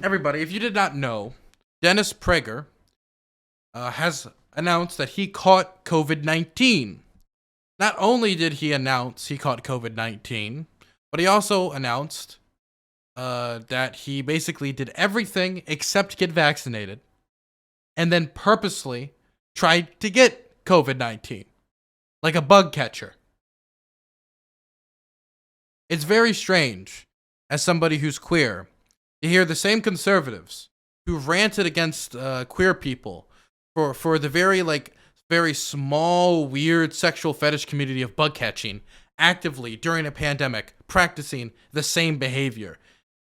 Everybody, if you did not know, Dennis Prager has announced that he caught COVID-19. Not only did he announce he caught COVID-19, but he also announced that he basically did everything except get vaccinated and then purposely tried to get COVID-19 like a bug catcher. It's very strange, as somebody who's queer, to hear the same conservatives who ranted against queer people for the very small, weird sexual fetish community of bug catching actively during a pandemic practicing the same behavior.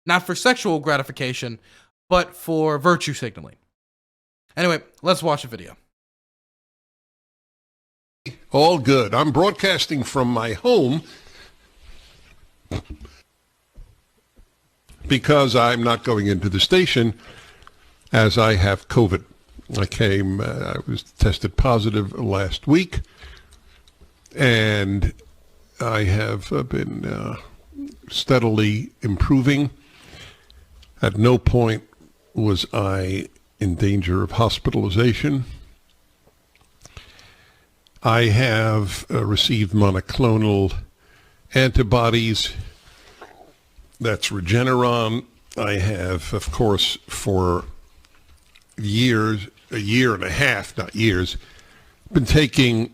Not for sexual gratification, but for virtue signaling. Anyway, let's watch a video. All good. I'm broadcasting from my home because I'm not going into the station as I have COVID. I was tested positive last week, and I have been steadily improving. At no point was I in danger of hospitalization. I have received monoclonal antibodies. That's Regeneron. I have, of course, for years, a year and a half, not years, been taking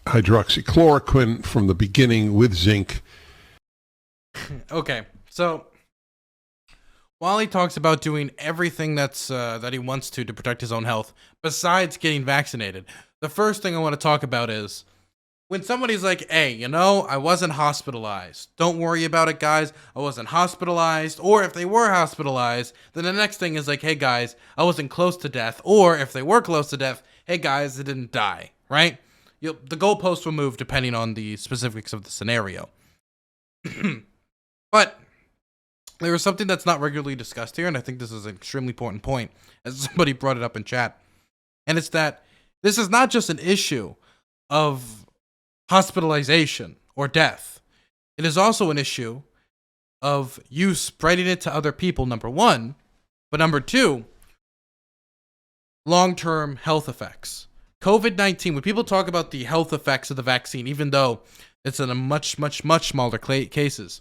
hydroxychloroquine from the beginning with zinc. Okay, so while he talks about doing everything that he wants to protect his own health, besides getting vaccinated, the first thing I want to talk about is when somebody's like, hey, I wasn't hospitalized. Don't worry about it, guys. I wasn't hospitalized. Or if they were hospitalized, then the next thing is like, hey, guys, I wasn't close to death. Or if they were close to death, hey, guys, they didn't die, right? The goalposts will move depending on the specifics of the scenario. But there is something that's not regularly discussed here, and I think this is an extremely important point, as somebody brought it up in chat. And it's that this is not just an issue of hospitalization or death. It is also an issue of you spreading it to other people, number one, but number two, long-term health effects. COVID-19, when people talk about the health effects of the vaccine, even though it's in a much, much, much smaller cases,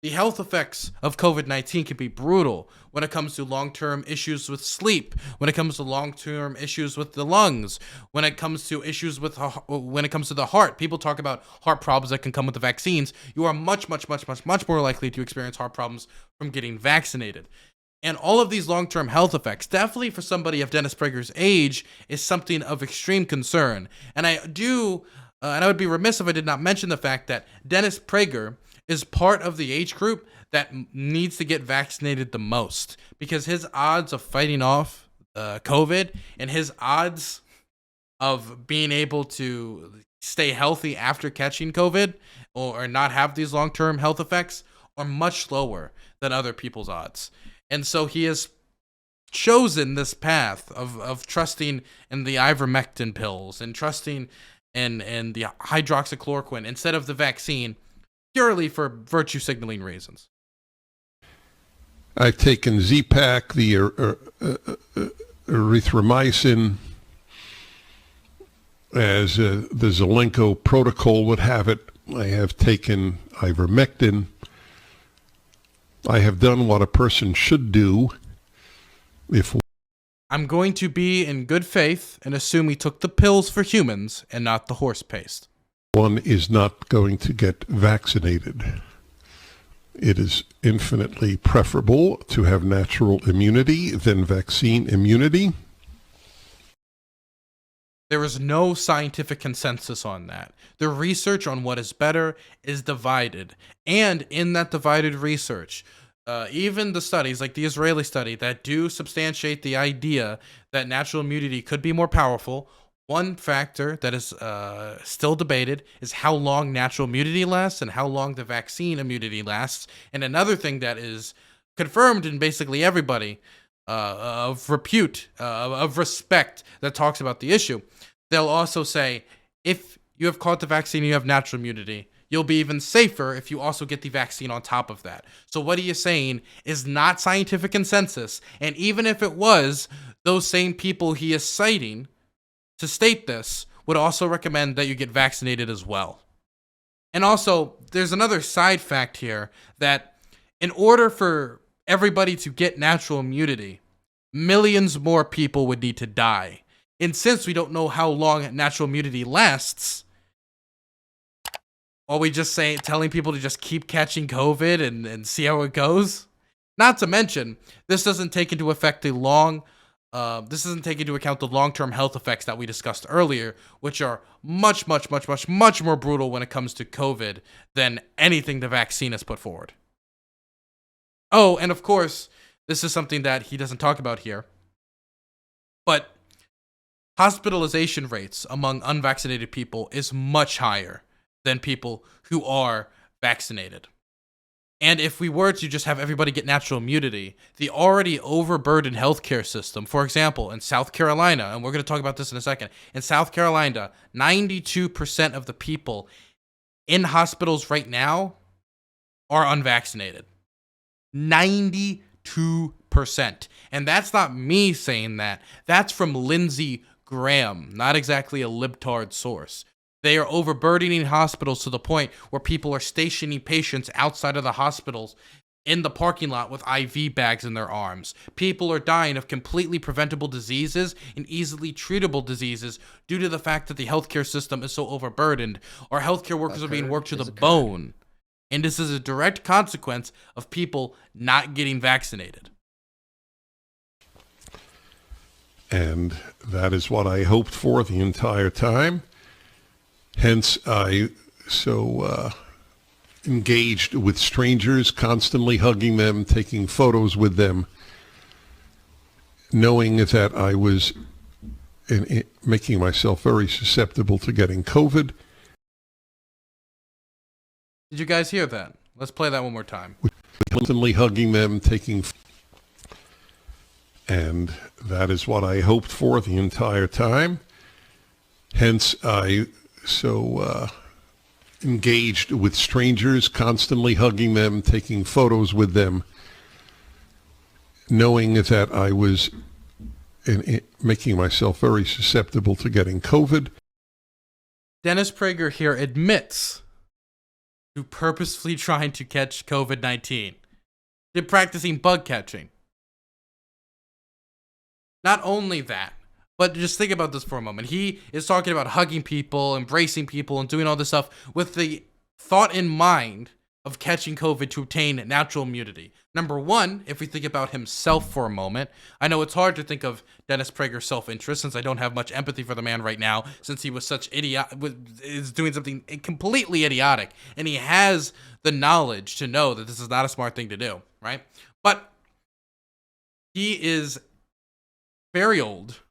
the health effects of COVID-19 can be brutal when it comes to long-term issues with sleep, when it comes to long-term issues with the lungs, when it comes to issues with when it comes to the heart. People talk about heart problems that can come with the vaccines. You are much, much, much, much, much more likely to experience heart problems from getting vaccinated. And all of these long-term health effects, definitely for somebody of Dennis Prager's age, is something of extreme concern. And I would be remiss if I did not mention the fact that Dennis Prager is part of the age group that needs to get vaccinated the most, because his odds of fighting off COVID and his odds of being able to stay healthy after catching COVID or not have these long-term health effects are much lower than other people's odds. And so he has chosen this path of trusting in the ivermectin pills and trusting in the hydroxychloroquine instead of the vaccine, purely for virtue signaling reasons. I've taken Z-Pak, the erythromycin, as the Zelenko protocol would have it. I have taken ivermectin. I have done what a person should do if... I'm going to be in good faith and assume he took the pills for humans and not the horse paste. One is not going to get vaccinated. It is infinitely preferable to have natural immunity than vaccine immunity. There is no scientific consensus on that. The research on what is better is divided. And in that divided research, even the studies, like the Israeli study, that do substantiate the idea that natural immunity could be more powerful, one factor that is still debated is how long natural immunity lasts and how long the vaccine immunity lasts. And another thing that is confirmed in basically everybody of repute, of respect, that talks about the issue, they'll also say, if you have caught the vaccine and you have natural immunity, you'll be even safer if you also get the vaccine on top of that. So what he is saying is not scientific consensus. And even if it was, those same people he is citing to state this would also recommend that you get vaccinated as well. And also, there's another side fact here that in order for everybody to get natural immunity, millions more people would need to die. And since we don't know how long natural immunity lasts, are we just telling people to just keep catching COVID and see how it goes? Not to mention, this doesn't take into account the long-term health effects that we discussed earlier, which are much more brutal when it comes to COVID than anything the vaccine has put forward. Oh, and of course, this is something that he doesn't talk about here, but hospitalization rates among unvaccinated people is much higher than people who are vaccinated. And if we were to just have everybody get natural immunity, the already overburdened healthcare system, for example, in South Carolina, and we're going to talk about this in a second, in South Carolina, 92% of the people in hospitals right now are unvaccinated. 92%. And that's not me saying that. That's from Lindsey Graham, not exactly a libtard source. They are overburdening hospitals to the point where people are stationing patients outside of the hospitals in the parking lot with IV bags in their arms. People are dying of completely preventable diseases and easily treatable diseases due to the fact that the healthcare system is so overburdened. Our healthcare workers are being worked to the bone. And this is a direct consequence of people not getting vaccinated. And that is what I hoped for the entire time. Hence, I so engaged with strangers, constantly hugging them, taking photos with them, knowing that I was making myself very susceptible to getting COVID. Did you guys hear that? Let's play that one more time. Constantly hugging them, taking, and that is what I hoped for the entire time. Hence, I so engaged with strangers, constantly hugging them, taking photos with them, knowing that I was making myself very susceptible to getting COVID. Dennis Prager here admits to purposefully trying to catch COVID-19, to practicing bug catching. Not only that, but just think about this for a moment. He is talking about hugging people, embracing people, and doing all this stuff with the thought in mind of catching COVID to obtain natural immunity. Number one, if we think about himself for a moment, I know it's hard to think of Dennis Prager's self-interest since I don't have much empathy for the man right now, since he was is doing something completely idiotic, and he has the knowledge to know that this is not a smart thing to do, right? But he is very old,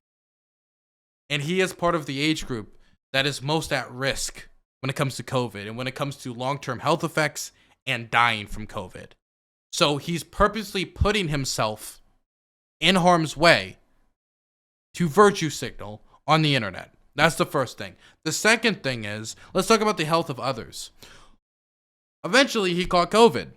and he is part of the age group that is most at risk when it comes to COVID and when it comes to long-term health effects and dying from COVID. So he's purposely putting himself in harm's way to virtue signal on the internet. That's the first thing. The second thing is, let's talk about the health of others. Eventually, he caught COVID,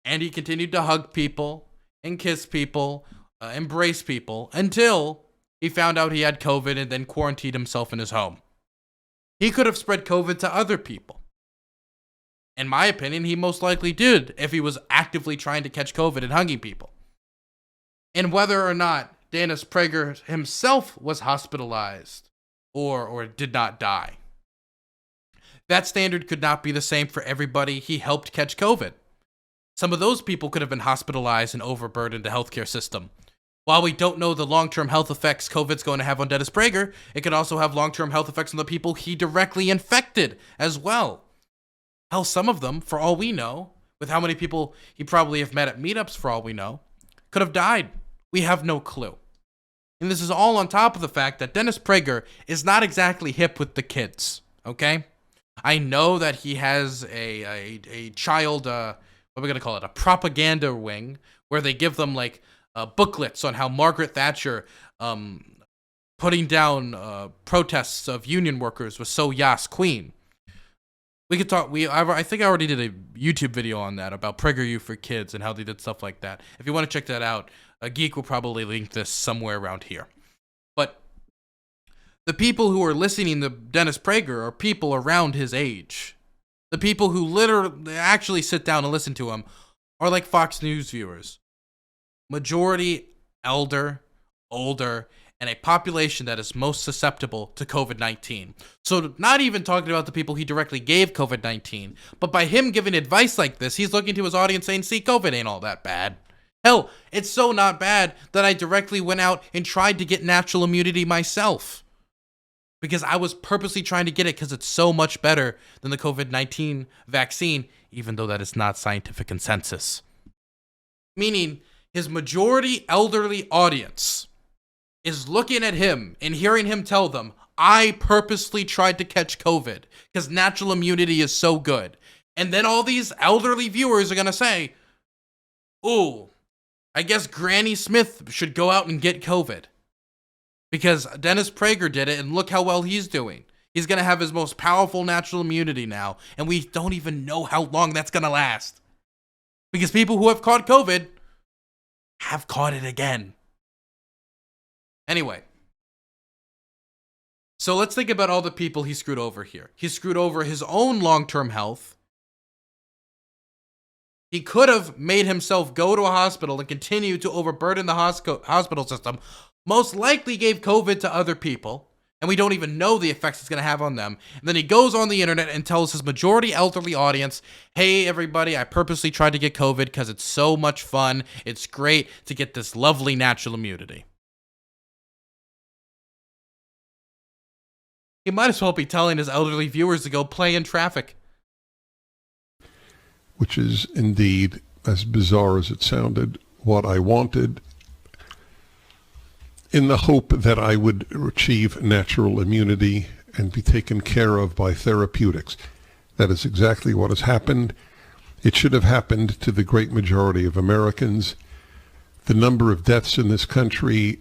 and he continued to hug people and kiss people, embrace people, until he found out he had COVID and then quarantined himself in his home. He could have spread COVID to other people. In my opinion, he most likely did if he was actively trying to catch COVID and hugging people. And whether or not Dennis Prager himself was hospitalized or did not die, that standard could not be the same for everybody he helped catch COVID. Some of those people could have been hospitalized and overburdened the healthcare system. While we don't know the long-term health effects COVID's going to have on Dennis Prager, it could also have long-term health effects on the people he directly infected as well. Hell, some of them, for all we know, with how many people he probably have met at meetups for all we know, could have died. We have no clue. And this is all on top of the fact that Dennis Prager is not exactly hip with the kids, okay? I know that he has a child, what are we going to call it, a propaganda wing, where they give them like booklets on how Margaret Thatcher putting down protests of union workers was so yas queen. We could talk. I think I already did a YouTube video on that about PragerU for kids and how they did stuff like that. If you want to check that out, a geek will probably link this somewhere around here. But the people who are listening to Dennis Prager are people around his age. The people who literally actually sit down and listen to him are like Fox News viewers. Majority elder, older, and a population that is most susceptible to COVID-19. So not even talking about the people he directly gave COVID-19, but by him giving advice like this, he's looking to his audience saying, see, COVID ain't all that bad. Hell, it's so not bad that I directly went out and tried to get natural immunity myself. Because I was purposely trying to get it because it's so much better than the COVID-19 vaccine, even though that is not scientific consensus. Meaning, his majority elderly audience is looking at him and hearing him tell them, I purposely tried to catch COVID because natural immunity is so good. And then all these elderly viewers are going to say, ooh, I guess Granny Smith should go out and get COVID because Dennis Prager did it and look how well he's doing. He's going to have his most powerful natural immunity now, and we don't even know how long that's going to last. Because people who have caught COVID have caught it again. Anyway, so let's think about all the people he screwed over here. He screwed over his own long-term health. He could have made himself go to a hospital and continue to overburden the hospital system. Most likely gave COVID to other people, and we don't even know the effects it's going to have on them. And then he goes on the internet and tells his majority elderly audience, hey, everybody, I purposely tried to get COVID because it's so much fun. It's great to get this lovely natural immunity. He might as well be telling his elderly viewers to go play in traffic. Which is indeed, as bizarre as it sounded, what I wanted, in the hope that I would achieve natural immunity and be taken care of by therapeutics. That is exactly what has happened. It should have happened to the great majority of Americans. The number of deaths in this country...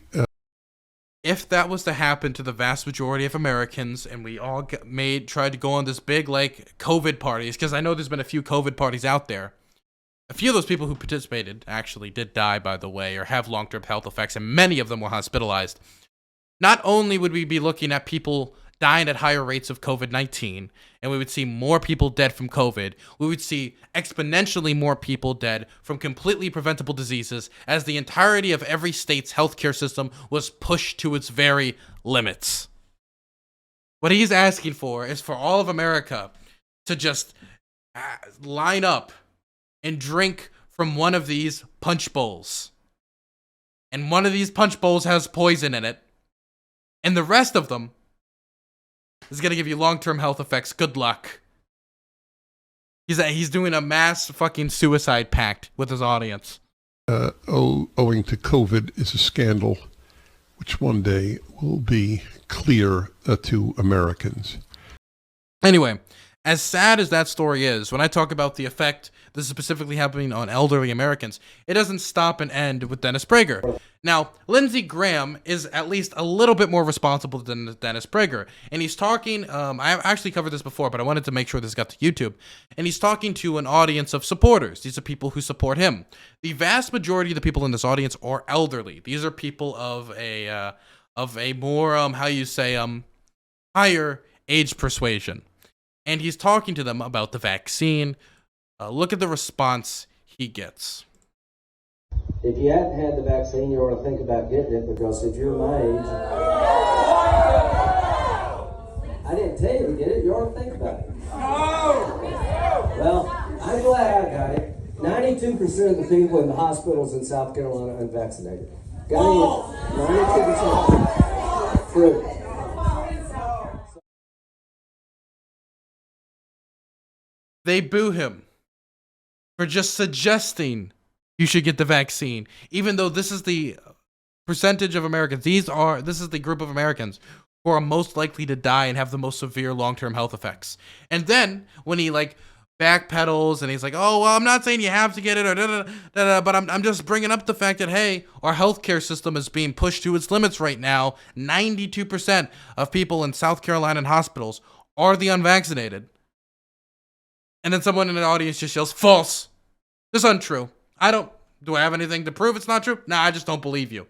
If that was to happen to the vast majority of Americans and we all tried to go on this big, like, COVID parties, because I know there's been a few COVID parties out there. A few of those people who participated actually did die, by the way, or have long-term health effects, and many of them were hospitalized. Not only would we be looking at people dying at higher rates of COVID-19, and we would see more people dead from COVID, we would see exponentially more people dead from completely preventable diseases as the entirety of every state's healthcare system was pushed to its very limits. What he's asking for is for all of America to just line up and drink from one of these punch bowls. And one of these punch bowls has poison in it. And the rest of them is going to give you long-term health effects. Good luck. He's doing a mass fucking suicide pact with his audience. Owing to COVID is a scandal which one day will be clear to Americans. Anyway, as sad as that story is, when I talk about the effect this is specifically happening on elderly Americans, it doesn't stop and end with Dennis Prager. Now, Lindsey Graham is at least a little bit more responsible than Dennis Prager. And he's talking, I actually covered this before, but I wanted to make sure this got to YouTube. And he's talking to an audience of supporters. These are people who support him. The vast majority of the people in this audience are elderly. These are people of a more, higher age persuasion. And he's talking to them about the vaccine. Look at the response he gets. If you hadn't had the vaccine, you ought to think about getting it, because if you're my age... I didn't tell you to get it. You ought to think about it. Well, I'm glad I got it. 92% of the people in the hospitals in South Carolina are unvaccinated. Got it? 92%. True. They boo him for just suggesting you should get the vaccine, even though this is the percentage of Americans. This is the group of Americans who are most likely to die and have the most severe long-term health effects. And then when he backpedals and he's like, "Oh, well, I'm not saying you have to get it," or but I'm just bringing up the fact that, hey, our healthcare system is being pushed to its limits right now. 92% of people in South Carolina hospitals are the unvaccinated. And then someone in the audience just yells, false. This is untrue. Do I have anything to prove it's not true? Nah, I just don't believe you.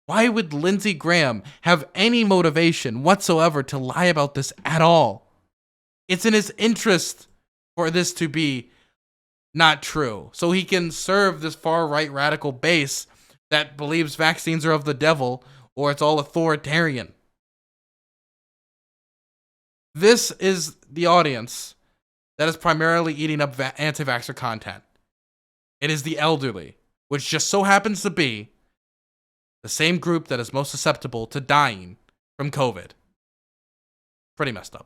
Why would Lindsey Graham have any motivation whatsoever to lie about this at all? It's in his interest for this to be not true, so he can serve this far-right radical base that believes vaccines are of the devil or it's all authoritarian. This is the audience that is primarily eating up anti-vaxxer content. It is the elderly, which just so happens to be the same group that is most susceptible to dying from COVID. Pretty messed up.